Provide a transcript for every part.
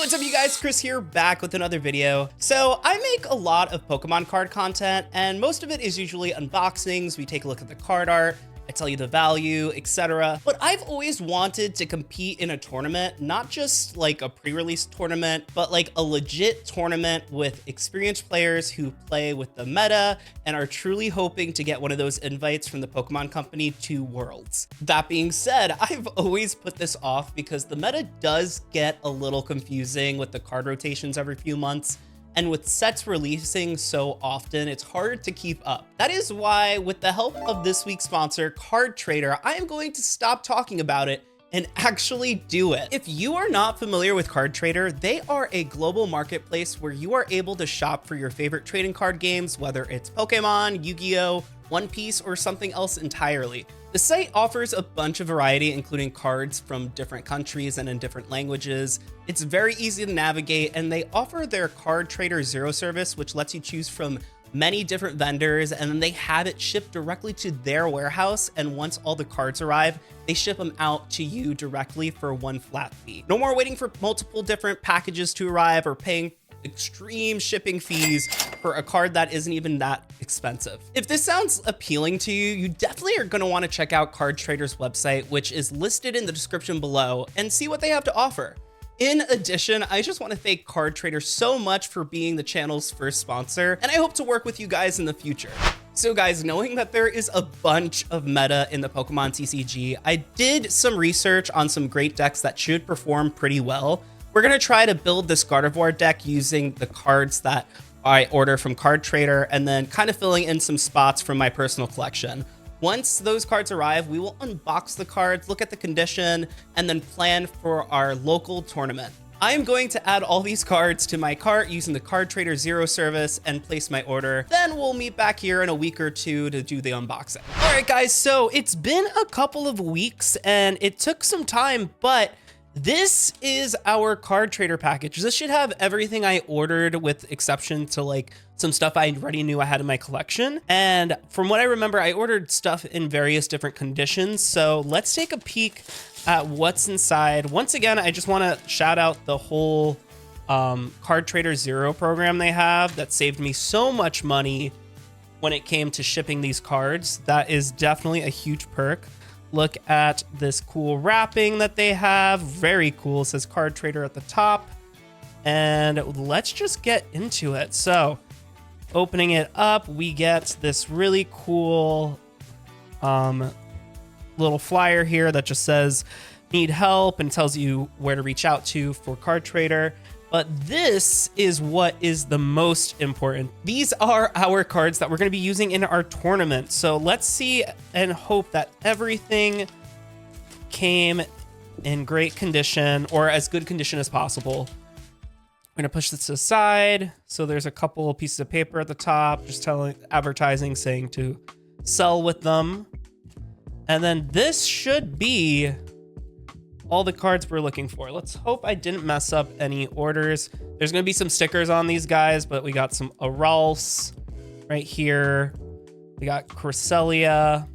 What's up you guys, Chris here, back with another video. So I make a lot of Pokemon card content, and most of it is usually unboxings. We take a look at the card art, I tell you the value, etc. But I've always wanted to compete in a tournament, not just like a pre-release tournament, but like a legit tournament with experienced players who play with the meta and are truly hoping to get one of those invites from the Pokemon Company to Worlds. That being said, I've always put this off because the meta does get a little confusing with the card rotations every few months. And with sets releasing so often, it's hard to keep up. That is why, with the help of this week's sponsor, CardTrader, I am going to stop talking about it and actually do it. If you are not familiar with CardTrader, they are a global marketplace where you are able to shop for your favorite trading card games, whether it's Pokemon, Yu-Gi-Oh!, One Piece, or something else entirely. The site offers a bunch of variety, including cards from different countries and in different languages. It's very easy to navigate, and they offer their CardTrader Zero service, which lets you choose from many different vendors, and then they have it shipped directly to their warehouse. And once all the cards arrive, they ship them out to you directly for one flat fee. No more waiting for multiple different packages to arrive or paying extreme shipping fees for a card that isn't even that expensive. If this sounds appealing to you, you definitely are going to want to check out CardTrader's website, which is listed in the description below, and see what they have to offer. In addition, I just want to thank CardTrader so much for being the channel's first sponsor, and I hope to work with you guys in the future. So guys, knowing that there is a bunch of meta in the Pokemon TCG, I did some research on some great decks that should perform pretty well. We're going to try to build this Gardevoir deck using the cards that I order from CardTrader, and then kind of filling in some spots from my personal collection. Once those cards arrive, we will unbox the cards, look at the condition, and then plan for our local tournament. I am going to add all these cards to my cart using the CardTrader Zero service and place my order. Then we'll meet back here in a week or two to do the unboxing. All right, guys, so it's been a couple of weeks and it took some time, but this is our CardTrader package. This should have everything I ordered with exception to like some stuff I already knew I had in my collection. And from what I remember, I ordered stuff in various different conditions. So let's take a peek at what's inside. Once again, I just want to shout out the whole CardTrader Zero program they have that saved me so much money when it came to shipping these cards. That is definitely a huge perk. Look at this cool wrapping that they have. Very cool. It says CardTrader at the top. And let's just get into it. So opening it up, we get this really cool little flyer here that just says need help and tells you where to reach out to for CardTrader. But this is what is the most important. These are our cards that we're going to be using in our tournament. So let's see and hope that everything came in great condition, or as good condition as possible. I'm going to push this aside. So there's a couple pieces of paper at the top, just advertising, saying to sell with them. And then this should be all the cards we're looking for. Let's hope I didn't mess up any orders. There's going to be some stickers on these guys, but we got some Arals right here. We got Cresselia.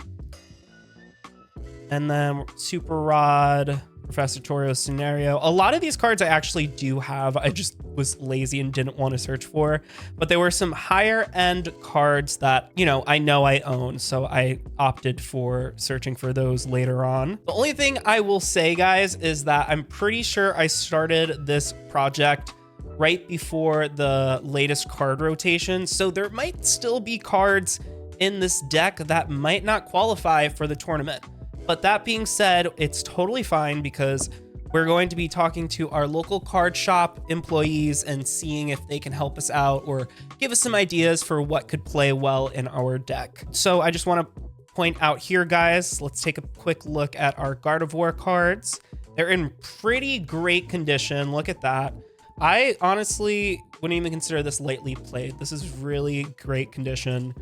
And then Super Rod, Professor Torio's Scenario. A lot of these cards I actually do have. I just was lazy and didn't want to search for. But there were some higher end cards that, you know I own. So I opted for searching for those later on. The only thing I will say, guys, is that I'm pretty sure I started this project right before the latest card rotation. So there might still be cards in this deck that might not qualify for the tournament. But that being said, it's totally fine because we're going to be talking to our local card shop employees and seeing if they can help us out or give us some ideas for what could play well in our deck. So I just want to point out here, guys, let's take a quick look at our Gardevoir cards. They're in pretty great condition. Look at that. I honestly wouldn't even consider this lightly played. This is really great condition.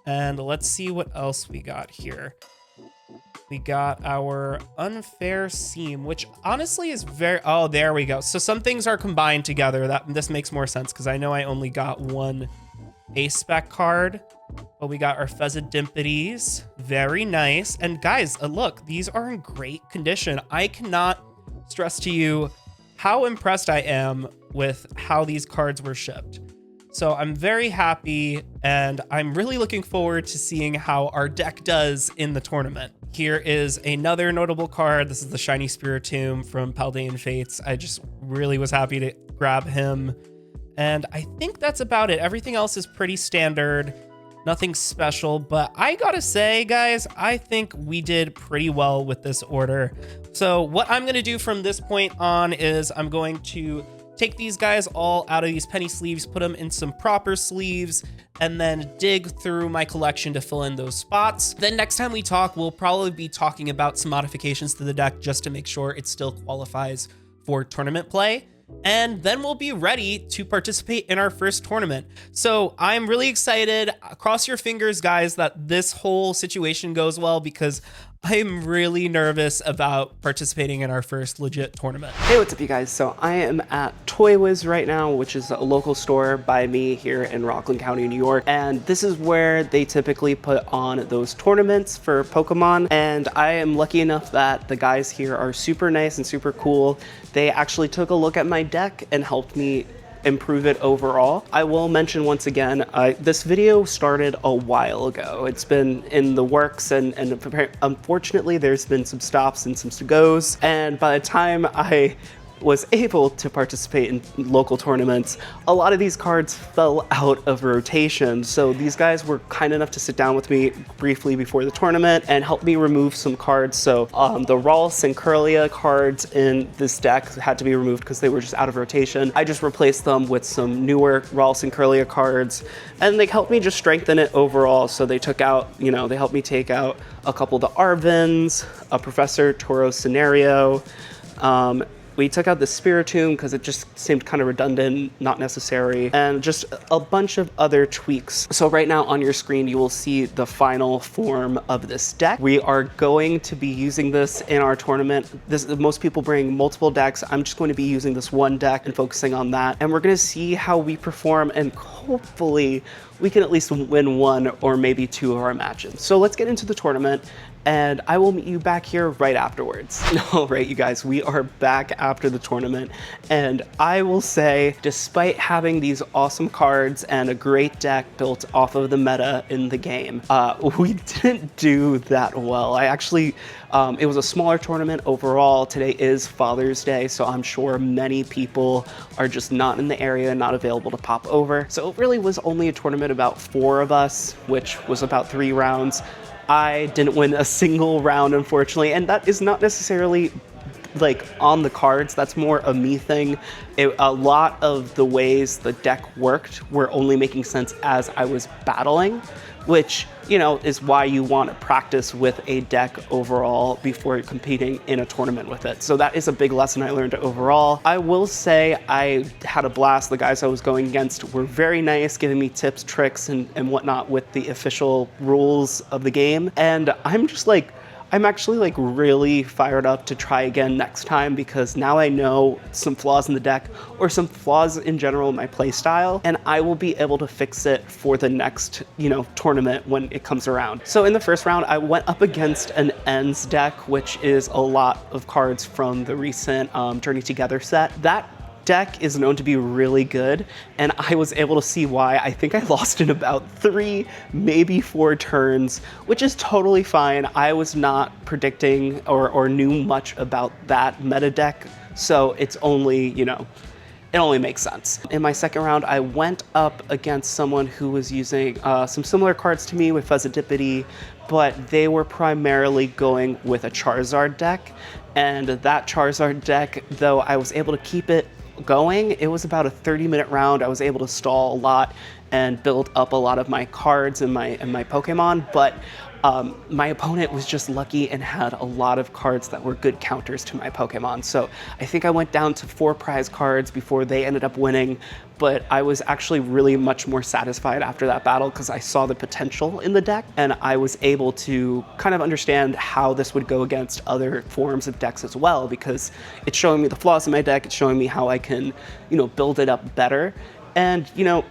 And let's see what else we got here. We got our Unfair Seam, which honestly is very... Oh, there we go. So some things are combined together. This makes more sense because I know I only got one A-Spec card. But we got our Fezzidimpides. Very nice. And guys, look, these are in great condition. I cannot stress to you how impressed I am with how these cards were shipped. So I'm very happy, and I'm really looking forward to seeing how our deck does in the tournament. Here is another notable card. This is the Shiny Spiritomb from Paldean Fates. I just really was happy to grab him. And I think that's about it. Everything else is pretty standard, nothing special, but I gotta say, guys, I think we did pretty well with this order. So what I'm gonna do from this point on is I'm going to take these guys all out of these penny sleeves, put them in some proper sleeves, and then dig through my collection to fill in those spots. Then next time we talk, we'll probably be talking about some modifications to the deck just to make sure it still qualifies for tournament play. And then we'll be ready to participate in our first tournament. So I'm really excited. Cross your fingers, guys, that this whole situation goes well, because I'm really nervous about participating in our first legit tournament. Hey, what's up, you guys? So I am at Toy Wiz right now, which is a local store by me here in Rockland County, New York. And this is where they typically put on those tournaments for Pokemon. And I am lucky enough that the guys here are super nice and super cool. They actually took a look at my deck and helped me improve it overall. I will mention once again, this video started a while ago. It's been in the works, and unfortunately there's been some stops and some to-goes, and by the time I was able to participate in local tournaments, a lot of these cards fell out of rotation. So these guys were kind enough to sit down with me briefly before the tournament and help me remove some cards. So the Raw Synchrolia cards in this deck had to be removed because they were just out of rotation. I just replaced them with some newer Raw Synchrolia cards, and they helped me just strengthen it overall. So they took out, you know, they helped me take out a couple of the Arvins, a Professor Toro Scenario, we took out the Spiritomb because it just seemed kind of redundant, not necessary, and just a bunch of other tweaks. So right now on your screen, you will see the final form of this deck. We are going to be using this in our tournament. Most people bring multiple decks. I'm just going to be using this one deck and focusing on that. And we're going to see how we perform, and hopefully we can at least win one or maybe two of our matches. So let's get into the tournament, and I will meet you back here right afterwards. All right, you guys, we are back after the tournament, and I will say, despite having these awesome cards and a great deck built off of the meta in the game, we didn't do that well. I actually, it was a smaller tournament overall. Today is Father's Day, so I'm sure many people are just not in the area, not available to pop over. So it really was only a tournament about 4 of us, which was about 3 rounds. I didn't win a single round, unfortunately, and that is not necessarily like on the cards. That's more a me thing. A lot of the ways the deck worked were only making sense as I was battling, which, you know, is why you want to practice with a deck overall before competing in a tournament with it. So that is a big lesson I learned overall. I will say I had a blast. The guys I was going against were very nice, giving me tips, tricks, and whatnot with the official rules of the game. And I'm actually like really fired up to try again next time, because now I know some flaws in the deck, or some flaws in general in my play style, and I will be able to fix it for the next, you know, tournament when it comes around. So in the first round, I went up against an Ends deck, which is a lot of cards from the recent Journey Together set. That deck is known to be really good, and I was able to see why. I think I lost in about 3, maybe 4 turns, which is totally fine. I was not predicting or knew much about that meta deck, so it's only, you know, it only makes sense. In my second round, I went up against someone who was using some similar cards to me with Fezzidipity, but they were primarily going with a Charizard deck, and that Charizard deck, though I was able to keep it going, it was about a 30-minute round. I was able to stall a lot and build up a lot of my cards and my Pokemon, but my opponent was just lucky and had a lot of cards that were good counters to my Pokemon. So I think I went down to 4 prize cards before they ended up winning, but I was actually really much more satisfied after that battle because I saw the potential in the deck, and I was able to kind of understand how this would go against other forms of decks as well, because it's showing me the flaws in my deck, it's showing me how I can, you know, build it up better. And, you know,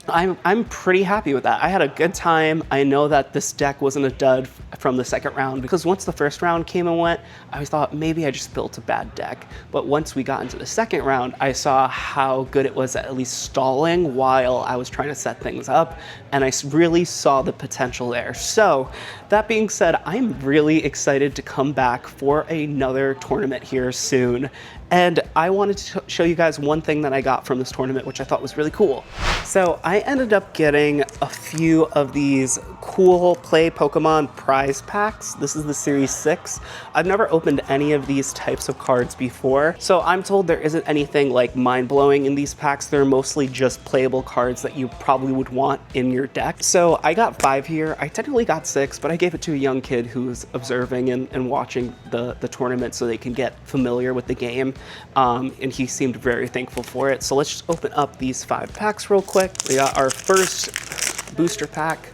I'm pretty happy with that. I had a good time. I know that this deck wasn't a dud from the second round, because once the first round came and went, I thought maybe I just built a bad deck. But once we got into the second round, I saw how good it was at least stalling while I was trying to set things up, and I really saw the potential there. So that being said, I'm really excited to come back for another tournament here soon. And I wanted to show you guys one thing that I got from this tournament, which I thought was really cool. So I ended up getting a few of these cool Play Pokemon prize packs. This is the Series 6. I've never opened any of these types of cards before, so I'm told there isn't anything like mind-blowing in these packs. They're mostly just playable cards that you probably would want in your deck. So I got 5 here. I technically got 6, but I gave it to a young kid who was observing and watching the tournament so they can get familiar with the game. And he seemed very thankful for it. So let's just open up these 5 packs real quick. We got our first booster pack.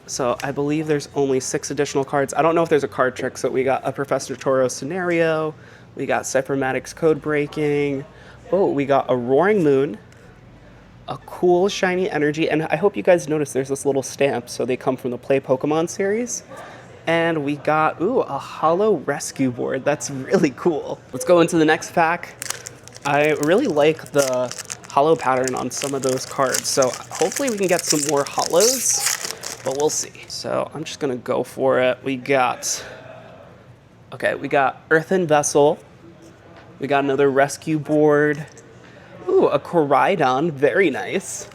So I believe there's only 6 additional cards. I don't know if there's a card trick. So we got a Professor Toro scenario. We got Cyphermatic's Code Breaking. Oh, we got a Roaring Moon, a cool shiny energy. And I hope you guys notice there's this little stamp. So they come from the Play Pokemon series. And we got, a holo rescue board. That's really cool. Let's go into the next pack. I really like the holo pattern on some of those cards. So hopefully we can get some more holos, but we'll see. So I'm just gonna go for it. We got Earthen Vessel. We got another rescue board. Ooh, a Koraidon, very nice.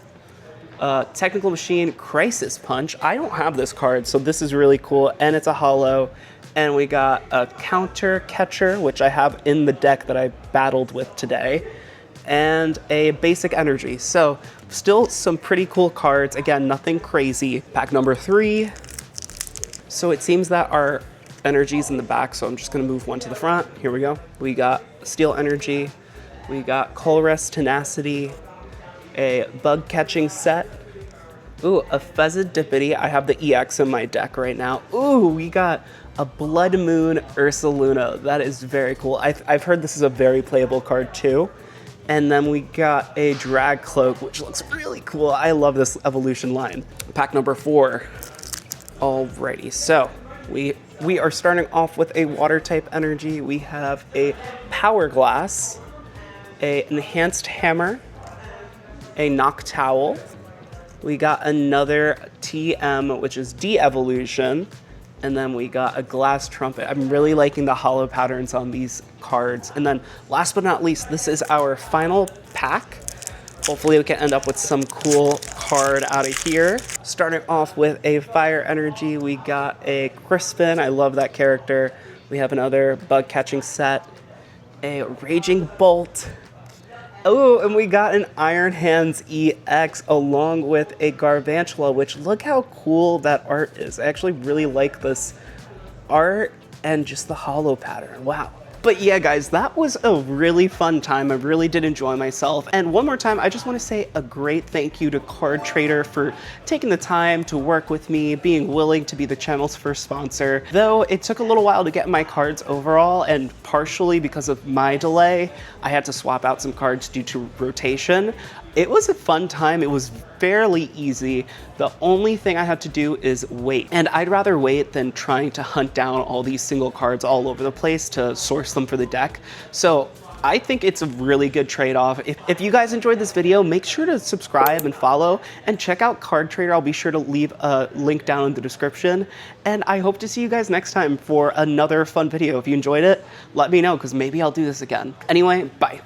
Technical Machine, Crisis Punch. I don't have this card, so this is really cool, and it's a holo. And we got a Counter Catcher, which I have in the deck that I battled with today, and a Basic Energy. So still some pretty cool cards. Again, nothing crazy. Pack number 3. So it seems that our energy's in the back, so I'm just gonna move one to the front. Here we go. We got Steel Energy. We got Colress Tenacity, a bug catching set. Ooh, a Fezzidippity. I have the EX in my deck right now. Ooh, we got a Blood Moon Ursaluna. That is very cool. I've heard this is a very playable card too. And then we got a Drag Cloak, which looks really cool. I love this evolution line. Pack number 4. Alrighty, so we are starting off with a water type energy. We have a Power Glass, a Enhanced Hammer, a Noctowl. We got another TM, which is de-evolution. And then we got a Glass Trumpet. I'm really liking the holo patterns on these cards. And then last but not least, this is our final pack. Hopefully we can end up with some cool card out of here. Starting off with a Fire Energy, we got a Crispin. I love that character. We have another bug catching set, a Raging Bolt. Oh, and we got an Iron Hands EX along with a Garvantula, which look how cool that art is. I actually really like this art and just the holo pattern. Wow. But yeah, guys, that was a really fun time. I really did enjoy myself. And one more time, I just want to say a great thank you to CardTrader for taking the time to work with me, being willing to be the channel's first sponsor. Though it took a little while to get my cards overall, and partially because of my delay, I had to swap out some cards due to rotation. It was a fun time. It was fairly easy. The only thing I had to do is wait. And I'd rather wait than trying to hunt down all these single cards all over the place to source them for the deck. So I think it's a really good trade-off. If you guys enjoyed this video, make sure to subscribe and follow and check out CardTrader. I'll be sure to leave a link down in the description. And I hope to see you guys next time for another fun video. If you enjoyed it, let me know because maybe I'll do this again. Anyway, bye.